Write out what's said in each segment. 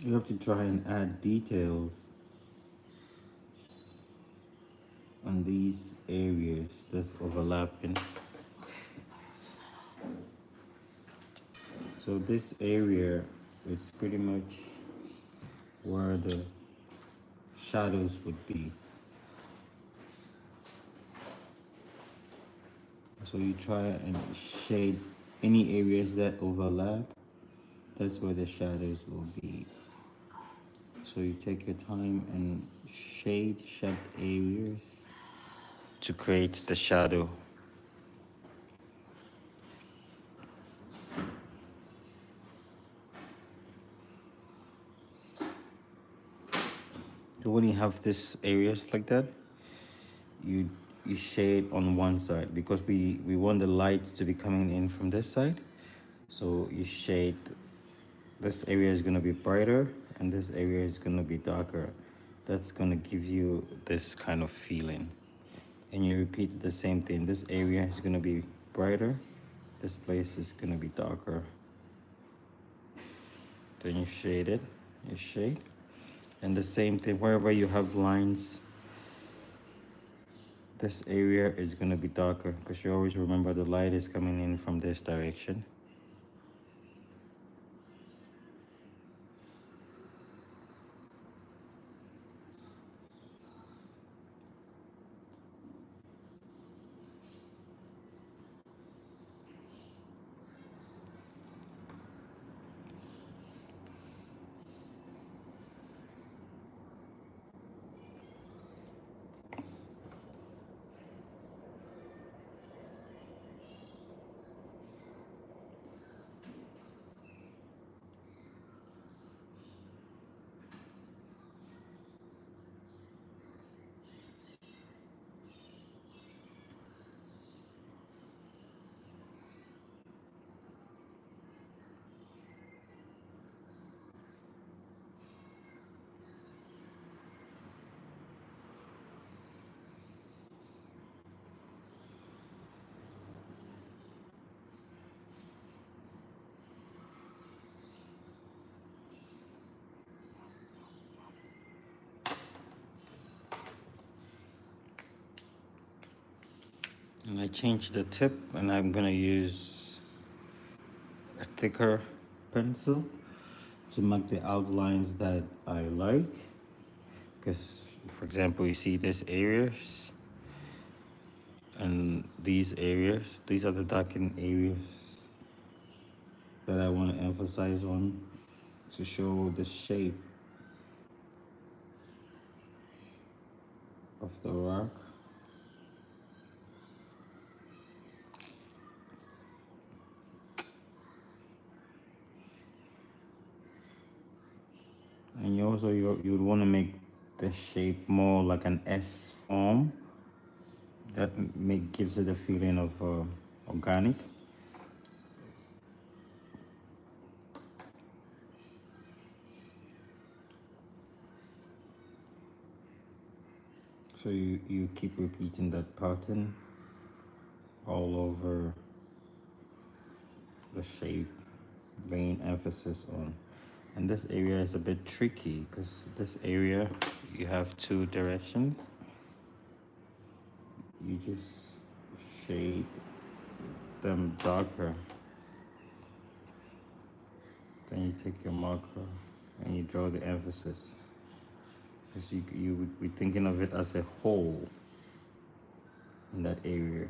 You have to try and add details on these areas that's overlapping. So this area, it's pretty much where the shadows would be. So you try and shade any areas that overlap. That's where the shadows will be. So you take your time and shade areas to create the shadow. So when you have this areas like that, you you shade on one side because we want the light to be coming in from this side. So you shade, this area is going to be brighter and this area is going to be darker. That's going to give you this kind of feeling. And you repeat the same thing. This area is going to be brighter, this place is going to be darker. Then you shade it, you shade. And the same thing wherever you have lines, this area is going to be darker because you always remember the light is coming in from this direction. And I changed the tip and I'm going to use a thicker pencil to mark the outlines that I like. Because, for example, you see these areas and these areas, these are the darkened areas that I want to emphasize on to show the shape of the rock. And you would want to make the shape more like an S form. That gives it a feeling of organic. So you keep repeating that pattern all over the shape, laying emphasis on. And this area is a bit tricky because this area you have two directions. You just shade them darker. Then you take your marker and you draw the emphasis. Because you would be thinking of it as a whole in that area.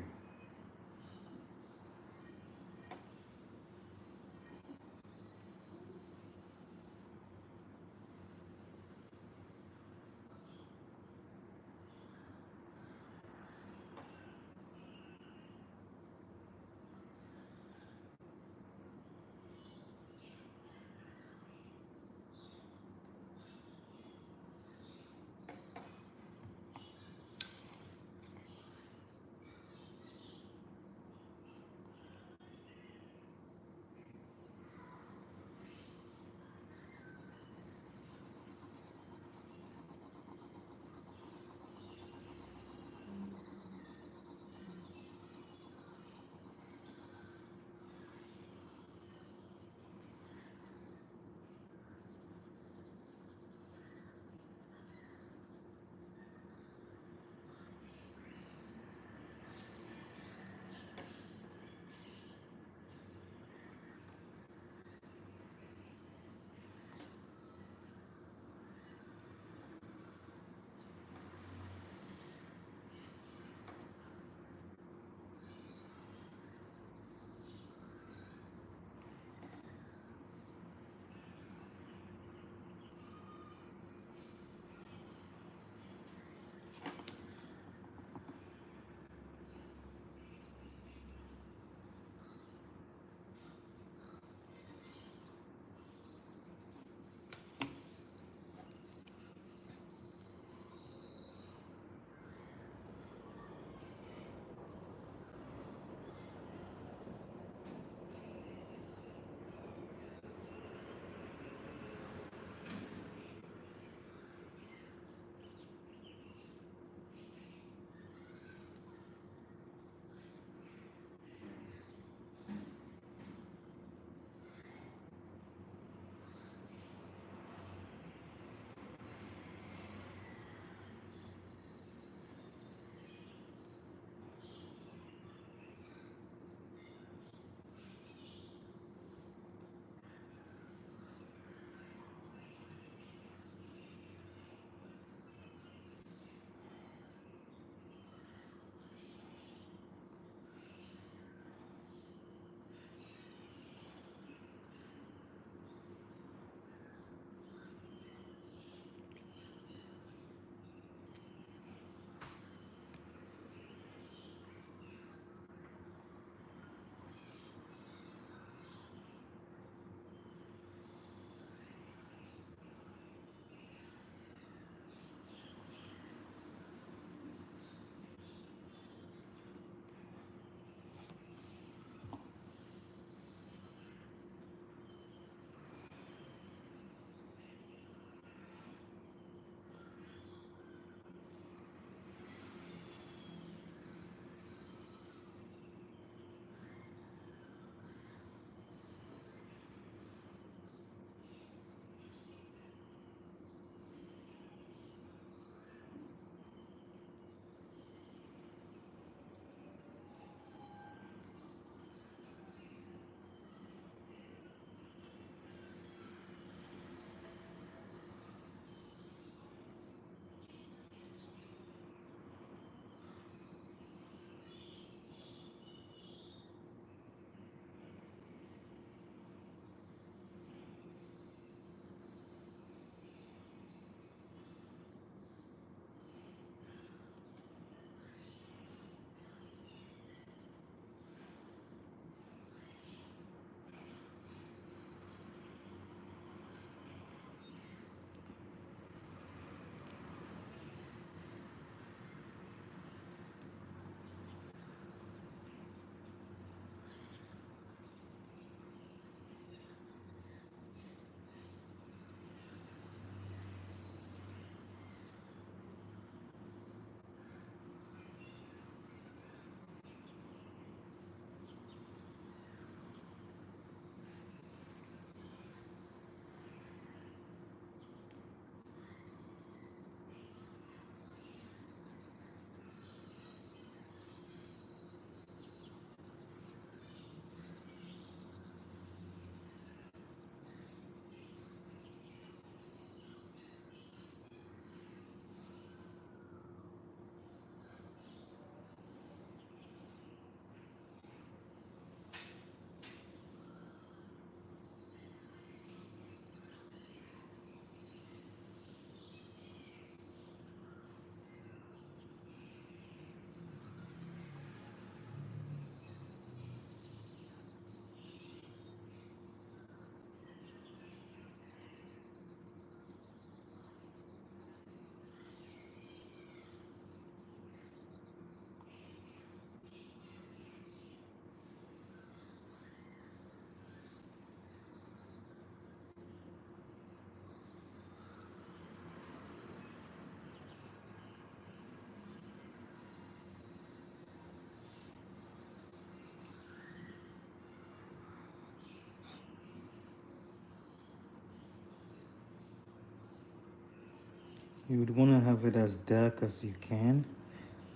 You would want to have it as dark as you can,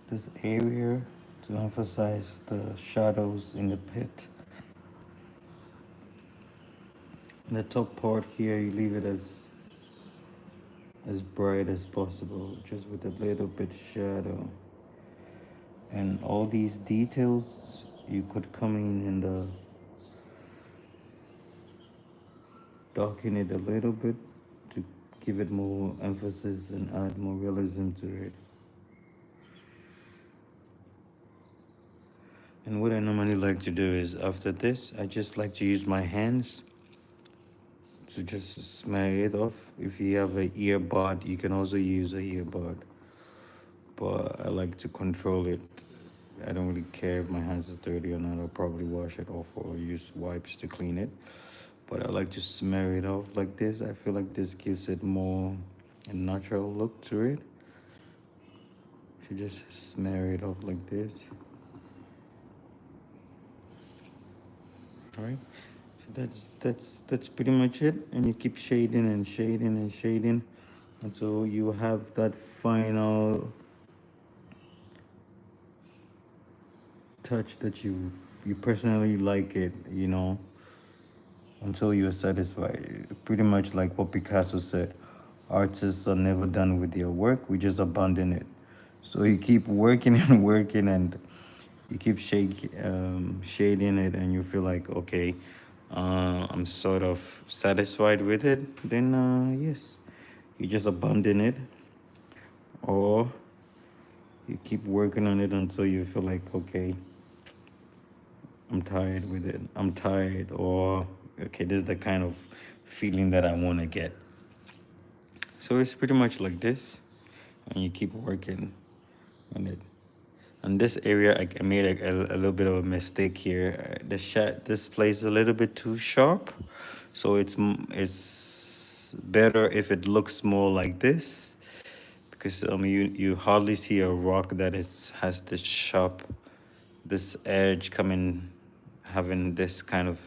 this area, to emphasize the shadows in the pit. In the top part here, you leave it as bright as possible, just with a little bit shadow. And all these details, you could come in the darken it a little bit to give it more emphasis and add more realism to it. And what I normally like to do is after this, I just like to use my hands to just smear it off. If you have an earbud, you can also use a earbud. But I like to control it. I don't really care if my hands are dirty or not. I'll probably wash it off or use wipes to clean it. But I like to smear it off like this. I feel like this gives it more a natural look to it. You just smear it off like this. All right. So that's pretty much it. And you keep shading and shading and shading until you have that final touch that you personally like it, you know, until you're satisfied. Pretty much like what Picasso said, artists are never done with their work, we just abandon it. So you keep working and working, and you keep shading it, and you feel like, okay, I'm sort of satisfied with it, then yes, you just abandon it, or you keep working on it until you feel like, okay, I'm tired with it. I'm tired, or okay, this is the kind of feeling that I want to get. So it's pretty much like this, and you keep working on it. And this area, I made a little bit of a mistake here. This place is a little bit too sharp, so it's better if it looks more like this, because you hardly see a rock that has this sharp, this edge coming, having this kind of,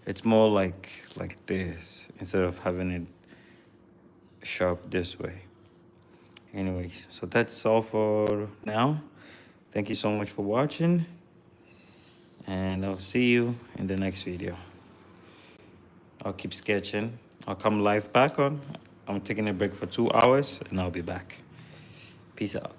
it's more like this instead of having it sharp this way. Anyways, so that's all for now. Thank you so much for watching, and I'll see you in the next video. I'll keep sketching. I'll come live back on. I'm taking a break for 2 hours, and I'll be back. Peace out.